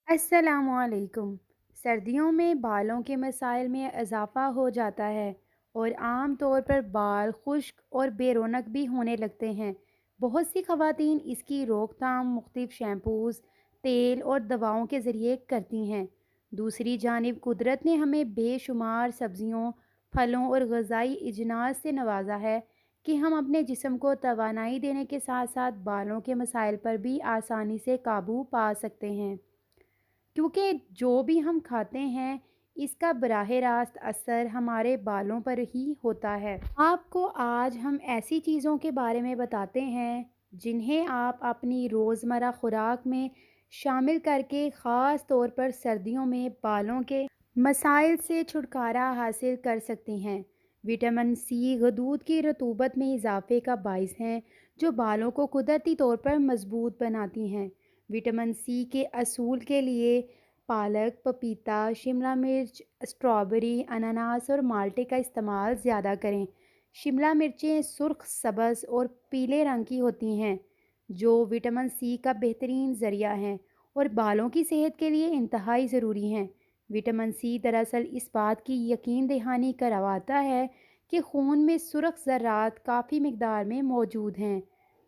अस्सलाम वालेकुम। सर्दियों में बालों के मसाइल में इजाफ़ा हो जाता है और आम तौर पर बाल खुश्क और बेरौनक भी होने लगते हैं। बहुत सी ख़वातीन इसकी रोकथाम मुख्तलिफ शैम्पूज़, तेल और दवाओं के ज़रिए करती हैं। दूसरी जानिब कुदरत ने हमें बेशुमार सब्ज़ियों, फलों और ग़िज़ाई अजनास से नवाजा है कि हम अपने जिस्म को तवानाई देने के साथ साथ बालों के मसाइल पर भी आसानी से काबू पा सकते हैं। क्योंकि जो भी हम खाते हैं इसका बराह रास्त असर हमारे बालों पर ही होता है। आपको आज हम ऐसी चीज़ों के बारे में बताते हैं जिन्हें आप अपनी रोज़मर्रा खुराक में शामिल करके ख़ास तौर पर सर्दियों में बालों के मसाइल से छुटकारा हासिल कर सकती हैं। विटामिन सी गदूद की रतूबत में इजाफे का बाइस हैं, जो बालों को कुदरती तौर पर मजबूत बनाती हैं। विटामिन सी के असूल के लिए पालक, पपीता, शिमला मिर्च, स्ट्रॉबेरी, अनानास और माल्टे का इस्तेमाल ज़्यादा करें। शिमला मिर्चें सुर्ख, सब्ज़ और पीले रंग की होती हैं, जो विटामिन सी का बेहतरीन ज़रिया हैं और बालों की सेहत के लिए इंतहाई ज़रूरी हैं। विटामिन सी दरअसल इस बात की यकीन दहानी करवाता है कि खून में सुर्ख ज़र्रात काफ़ी मिकदार में मौजूद हैं,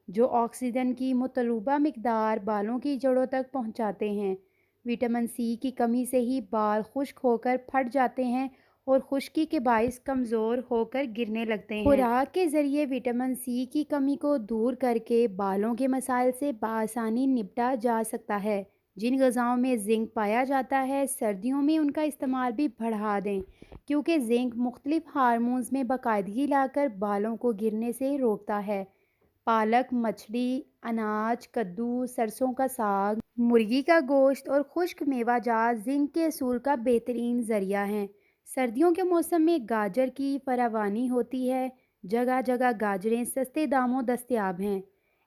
जो ऑक्सीजन की मतलूबा मिकदार बालों की जड़ों तक पहुंचाते हैं। विटामिन सी की कमी से ही बाल खुश्क होकर फट जाते हैं और खुश्की के बायस कमज़ोर होकर गिरने लगते हैं। खुराक के ज़रिए विटामिन सी की कमी को दूर करके बालों के मसाइल से बआसानी निपटा जा सकता है। जिन ग़िज़ाओं में जिंक पाया जाता है, सर्दियों में उनका इस्तेमाल भी बढ़ा दें, क्योंकि जिंक मुख्तलिफ हार्मोन्स में बाकायदगी लाकर बालों को गिरने से रोकता है। पालक, मछली, अनाज, कद्दू, सरसों का साग, मुर्गी का गोश्त और खुश्क मेवाजात जिंक के असूल का बेहतरीन ज़रिया हैं। सर्दियों के मौसम में गाजर की फरावानी होती है। जगह जगह गाजरें सस्ते दामों दस्तयाब हैं।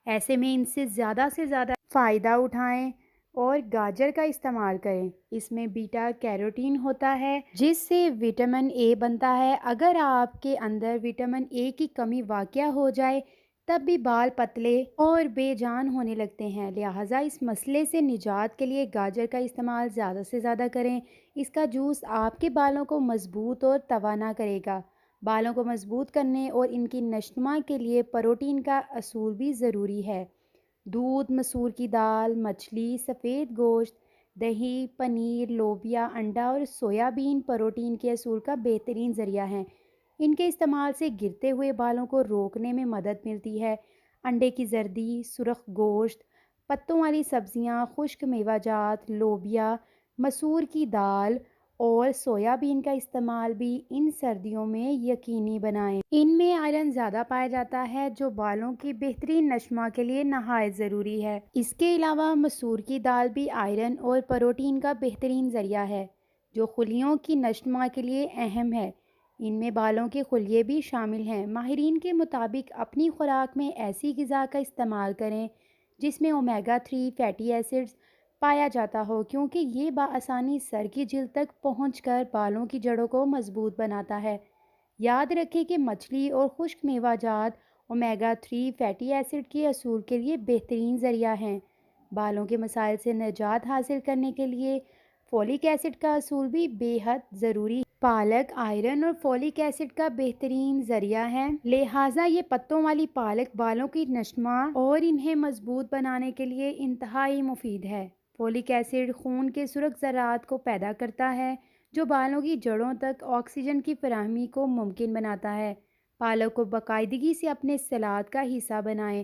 ऐसे में इनसे से ज़्यादा फ़ायदा उठाएं और गाजर का इस्तेमाल करें। इसमें बीटा कैरोटीन होता है, जिससे विटामिन ए बनता है। अगर आपके अंदर विटामिन ए की कमी वाक़या हो जाए तब भी बाल पतले और बेजान होने लगते हैं। लिहाजा इस मसले से निजात के लिए गाजर का इस्तेमाल ज़्यादा से ज़्यादा करें। इसका जूस आपके बालों को मजबूत और तवाना करेगा। बालों को मजबूत करने और इनकी नशोनुमा के लिए प्रोटीन का असूल भी ज़रूरी है। दूध, मसूर की दाल, मछली, सफ़ेद गोश्त, दही, पनीर, लोबिया, अंडा और सोयाबीन प्रोटीन के असूल का बेहतरीन ज़रिया हैं। इनके इस्तेमाल से गिरते हुए बालों को रोकने में मदद मिलती है। अंडे की जर्दी, सुरख गोश्त, पत्तों वाली सब्जियां, खुश्क मेवाजात, लोबिया, मसूर की दाल और सोयाबीन का इस्तेमाल भी इन सर्दियों में यकीनी बनाएं। इनमें आयरन ज़्यादा पाया जाता है, जो बालों की बेहतरीन नशमा के लिए नहायत ज़रूरी है। इसके अलावा मसूर की दाल भी आयरन और प्रोटीन का बेहतरीन ज़रिया है, जो खुलियों की नशमा के लिए अहम है। इनमें बालों के खुलिये भी शामिल हैं। माहिरीन के मुताबिक अपनी खुराक में ऐसी ग़िज़ा का इस्तेमाल करें जिसमें ओमेगा 3 फैटी एसिड्स पाया जाता हो, क्योंकि ये बाआसानी सर की जिल्द तक पहुंचकर बालों की जड़ों को मजबूत बनाता है। याद रखें कि मछली और खुश्क मेवाजात ओमेगा 3 फैटी एसिड के असूल के लिए बेहतरीन ज़रिया हैं। बालों के मसाइल से निजात हासिल करने के लिए फोलिक एसिड का असूल भी बेहद ज़रूरी है। पालक आयरन और फोलिक एसिड का बेहतरीन ज़रिया है, लिहाजा ये पत्तों वाली पालक बालों की नशमा और इन्हें मजबूत बनाने के लिए इंतहाई मुफीद है। फोलिक एसिड खून के सुरख ज़रात को पैदा करता है, जो बालों की जड़ों तक ऑक्सीजन की फराहमी को मुमकिन बनाता है। पालक को बाकायदगी से अपने सलाद का हिस्सा बनाएं